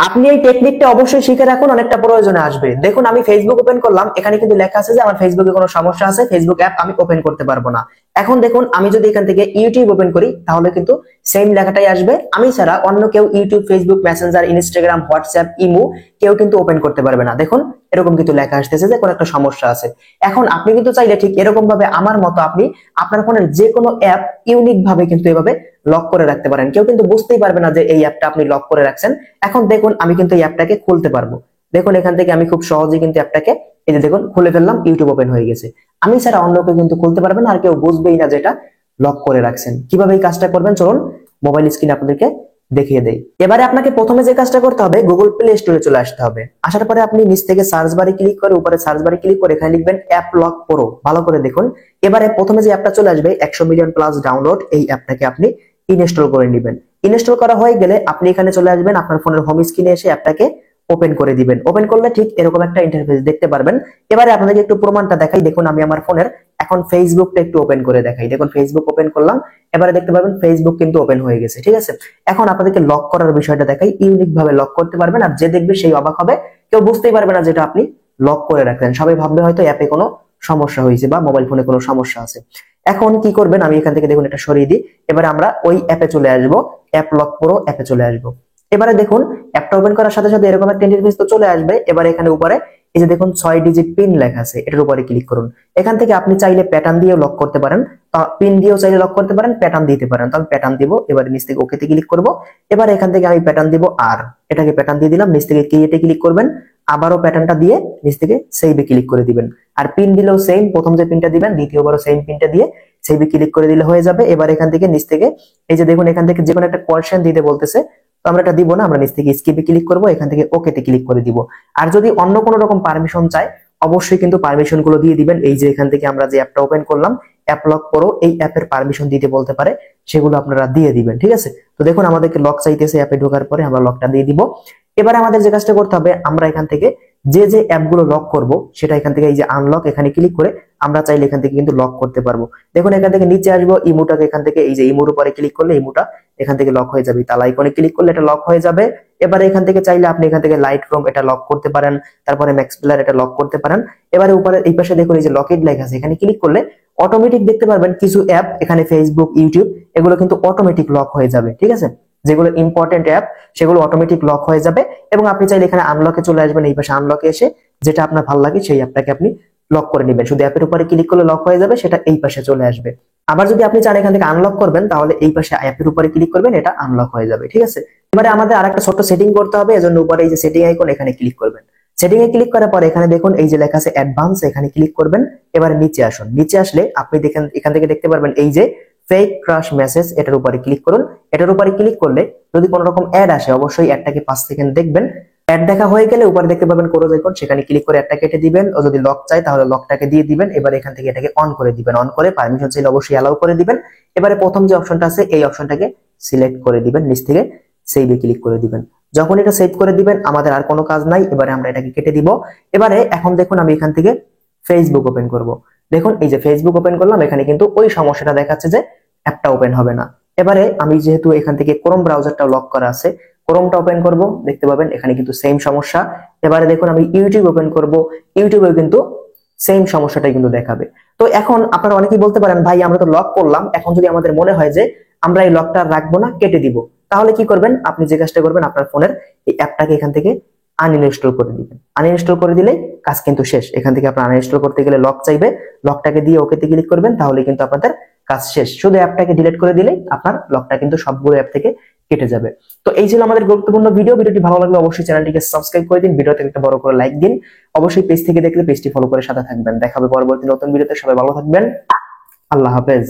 আপনি এই টেকনিকটা অবশ্যই শিখে রাখুন, অনেকটা প্রয়োজনে আসবে। দেখুন আমি ফেসবুক ওপেন করলাম, এখানে কিন্তু লেখা আছে যে আমার ফেসবুকে কোনো সমস্যা আছে, ফেসবুক অ্যাপ আমি ওপেন করতে পারবো না। এখন দেখুন আমি যদি এখান থেকে ইউটিউব ওপেন করি তাহলে কিন্তু সেম লেখাটাই আসবে। আমি ছাড়া অন্য কেউ YouTube, Facebook, Messenger, Instagram, WhatsApp, imo কেউ কিন্তু ওপেন করতে পারবে না। দেখুন এরকম কিন্তু লেখা আসতেছে যে কোনো একটা সমস্যা আছে। এখন আপনি কিন্তু চাইলে ঠিক এরকম ভাবে আমার মতো আপনি আপনার ফোনের যে কোনো অ্যাপ ইউনিক ভাবে কিন্তু এভাবে লক করে রাখতে পারেন। কেউ কিন্তু বুঝতেই পারবে না যে এই অ্যাপটা আপনি লক করে রাখছেন। এখন দেখুন আমি কিন্তু এই অ্যাপটাকে খুলতে পারবো। দেখুন এখান থেকে আমি খুব সহজেই কিন্তু অ্যাপটাকে এই যে দেখুন খুলে ফেললাম, ইউটিউব ওপেন হয়ে গেছে। আমি ছাড়া অন্য কেউ কিন্তু খুলতে পারবে না, আর কেউ বুঝবেই না যেটা লক করে রাখছেন। কিভাবে এই কাজটা করবেন চলুন মোবাইল স্ক্রিনে আপনাদেরকে দেখিয়ে দেই। এবারে আপনাকে প্রথমে যে কাজটা করতে হবে, গুগল প্লে স্টোরে চলে আসতে হবে। আসার পরে আপনি নিচ থেকে সার্চ বারে ক্লিক করে, উপরে সার্চ বারে ক্লিক করে এখানে লিখবেন অ্যাপ লক প্রো। ভালো করে দেখুন, এবারে প্রথমে যে অ্যাপটা চলে আসবে 100 মিলিয়ন প্লাস ডাউনলোড, এই অ্যাপটাকে আপনি ইনস্টল করে নেবেন। ইনস্টল করা হয়ে গেলে আপনি এখানে চলে আসবেন, আপনার ফোনের হোম স্ক্রিনে এসে অ্যাপটাকে ওপেন করে দিবেন। ওপেন করলে ঠিক এরকম একটা ইন্টারফেস দেখতে পারবেন। এবারে আপনাদেরকে একটু প্রমাণটা দেখাই। দেখুন আমি আমার ফোনের এখন ফেসবুকটা একটু ওপেন করে দেখাই। দেখুন ফেসবুক ওপেন করলাম, এবারে দেখতে পাবেন ফেসবুক কিন্তু ওপেন হয়ে গেছে। ঠিক আছে, এখন আপনাদেরকে লক করার বিষয়টা দেখাই। ইউনিক ভাবে লক করতে পারবেন, আর যে দেখবে সেই অবাক হবে। কেউ বুঝতেই পারবে না যেটা আপনি লক করে রাখলেন। সবাই ভাববে হয়তো অ্যাপে কোনো সমস্যা হয়েছে বা মোবাইল ফোনে কোনো সমস্যা আছে। এখন কি করবেন, আমি এখান থেকে দেখুন এটা সরিয়ে দিই। এবারে আমরা ওই অ্যাপে চলে আসব, অ্যাপ লক প্রো অ্যাপে চলে আসব। এবারে দেখুন অ্যাপটা ওপেন করার সাথে সাথে এরকম একটা ইন্টারফেস তো চলে আসবে। এবারে এখানে উপরে এই যে দেখুন 6 ডিজিট পিন লেখা আছে, এটার উপরে ক্লিক করুন। এখান থেকে আপনি চাইলে প্যাটার্ন দিয়েও লক করতে পারেন, পিন দিয়েও চাইলে লক করতে পারেন, প্যাটার্ন দিতে পারেন। তো আমি প্যাটার্ন দিব। এবারে নিচ থেকে ওকেতে ক্লিক করব। এবার এখান থেকে আমি প্যাটার্ন দিব, আর এটাকে প্যাটার্ন দিয়ে দিলাম। নিচ থেকে ক্রিয়েটে ক্লিক করবেন, আবারও প্যাটার্নটা দিয়ে নিচ থেকে সেভে ক্লিক করে দিবেন। আর পিন দিলেও সেম, প্রথম যে পিনটা দিবেন দ্বিতীয়বারও সেম পিনটা দিয়ে সেভে ক্লিক করে দিলে হয়ে যাবে। এবার এখান থেকে নিচ থেকে এই যে দেখুন এখান থেকে যে কোনো একটা কোয়েশ্চেন দিতে বলতেছে, তো আমরা এটা দিব না, আমরা নিচ থেকে স্কিপে ক্লিক করব, এখান থেকে ওকেতে ক্লিক করে দিব। আর যদি অন্য কোনো রকম পারমিশন চাই অবশ্যই কিন্তু পারমিশন গুলো দিয়ে দিবেন। এই যে এখান থেকে আমরা যে অ্যাপটা ওপেন করলাম অ্যাপ লক প্রো, এই অ্যাপের পারমিশন দিতে বলতে পারে, সেগুলো আপনারা দিয়ে দিবেন। ঠিক আছে, তো দেখুন আমাদেরকে লক চাইতেছে, অ্যাপে ঢোকার পরে আমরা লকটা দিয়ে দিব। এবারে আমাদের যে কাজটা করতে হবে, আমরা এখান থেকে যে যে অ্যাপগুলো লক করব সেটা এখান থেকে এই যে আনলক এখানে ক্লিক করে আমরা চাইলে এখান থেকে কিন্তু লক করতে পারবো। দেখুন এখান থেকে নিচে আসবো, ইমোটাকে এখান থেকে এই যে ইমোর উপরে ক্লিক করলে ইমোটা এখান থেকে লক হয়ে যাবে, তালা আইকনে ক্লিক করলে এটা লক হয়ে যাবে। এবারে এখান থেকে চাইলে আপনি এখান থেকে লাইট রুম এটা লক করতে পারেন, তারপরে ম্যাক্স প্লেয়ার এটা লক করতে পারেন। এবারে উপরে এই পাশে দেখুন এই যে লকেট লেখা আছে, এখানে ক্লিক করলে অটোমেটিক দেখতে পারবেন কিছু অ্যাপ এখানে ফেসবুক, ইউটিউব এগুলো কিন্তু অটোমেটিক লক হয়ে যাবে। ঠিক আছে, যেগুলো ইম্পর্টেন্ট অ্যাপ সেগুলো অটোমেটিক লক হয়ে যাবে। এবং আপনি চাইলে এখানে আনলকে চলে আসবেন, এই পাশে আনলকে এসে যেটা আপনার ভালো লাগে সেই অ্যাপটাকে আপনি লক করে নেবেন। শুধু অ্যাপের উপরে ক্লিক করলে লক হয়ে যাবে, সেটা এই পাশে চলে আসবে। আবার যদি আপনি চান এখান থেকে আনলক করবেন তাহলে এই পাশে অ্যাপের উপরে ক্লিক করবেন, এটা আনলক হয়ে যাবে। ঠিক আছে, এবারে আমাদের আরেকটা ছোট্ট সেটিং করতে হবে, এজন্য উপরে এই যে সেটিং আইকন এখানে ক্লিক করবেন। সেটিং এ ক্লিক করার পরে এখানে দেখুন এই যে লেখা আছে অ্যাডভান্স, এখানে ক্লিক করবেন। এবারে নিচে আসুন, নিচে আসলে আপনি দেখেন এখান থেকে দেখতে পারবেন এই যে ফেক ক্রাশ মেসেজ, এটার উপরে ক্লিক করুন। এটার উপরে ক্লিক করলে যদি কোনো রকম অ্যাড আসে অবশ্যই অ্যাডটাকে 5 সেকেন্ড দেখবেন। অ্যাড দেখা হয়ে গেলে উপরে দেখতে পাবেন ক্লোজ আইকন, সেখানে ক্লিক করে অ্যাডটা কেটে দিবেন। ও যদি লক চাই তাহলে লকটাকে দিয়ে দিবেন। এবার এখান থেকে এটাকে অন করে দিবেন, অন করে পারমিশন চাইলে অবশ্যই অ্যালাউ করে দিবেন। এবারে প্রথম যে অপশনটা আছে এই অপশনটাকে সিলেক্ট করে দিবেন, নিচ থেকে সেভে ক্লিক করে দিবেন। যখন এটা সেভ করে দিবেন আমাদের আর কোনো কাজ নাই, এবারে আমরা এটাকে কেটে দিব। এবারে এখন দেখুন আমি এখান থেকে ফেসবুক ওপেন করব। দেখুন এই যে ফেসবুক ওপেন করলাম, এখানে কিন্তু ওই সমস্যাটা দেখাচ্ছে যে অ্যাপটা ওপেন হবে না। এবারে আমি যেহেতু এখান থেকে ক্রোম ব্রাউজারটা লক করা আছে, ক্রোমটা ওপেন করব, দেখতে পাবেন এখানে কিন্তু সেম সমস্যা। এবারে দেখুন আমি ইউটিউব ওপেন করব, ইউটিউবে কিন্তু সেম সমস্যাটাই কিন্তু দেখাবে। তো এখন আপনারা অনেকেই বলতে পারেন ভাই আমরা তো লক করলাম, এখন যদি আমাদের মনে হয় যে আমরা এই লকটা রাখবো না, কেটে দিব, তাহলে কি করবেন? আপনি যে কাজটা করবেন আপনার ফোনের এই অ্যাপটাকে এখান থেকে আনইনস্টল করে দিবেন। আনইনস্টল করে দিলেই কাজ কিন্তু শেষ। এখান থেকে আপনার আনইনস্টল করতে গেলে লক চাইবে, লকটাকে দিয়ে ওকেতে ক্লিক করবেন, তাহলে কিন্তু আপনাদের কাজ শেষ। শুধু অ্যাপটাকে ডিলিট করে দিলেই আপনার লকটা কিন্তু সবগুলো অ্যাপ থেকে কেটে যাবে। তো এই ছিল আমাদের গুরুত্বপূর্ণ ভিডিও। ভিডিওটি ভালো লাগলে অবশ্যই চ্যানেলটিকে সাবস্ক্রাইব করে দিন, ভিডিওতে একটা বড় করে লাইক দিন। অবশ্যই পেজ থেকে দেখলে পেজটি ফলো করে সাথে থাকবেন। দেখা হবে পরবর্তী নতুন ভিডিওতে। সবাই ভালো থাকবেন, আল্লাহ হাফেজ।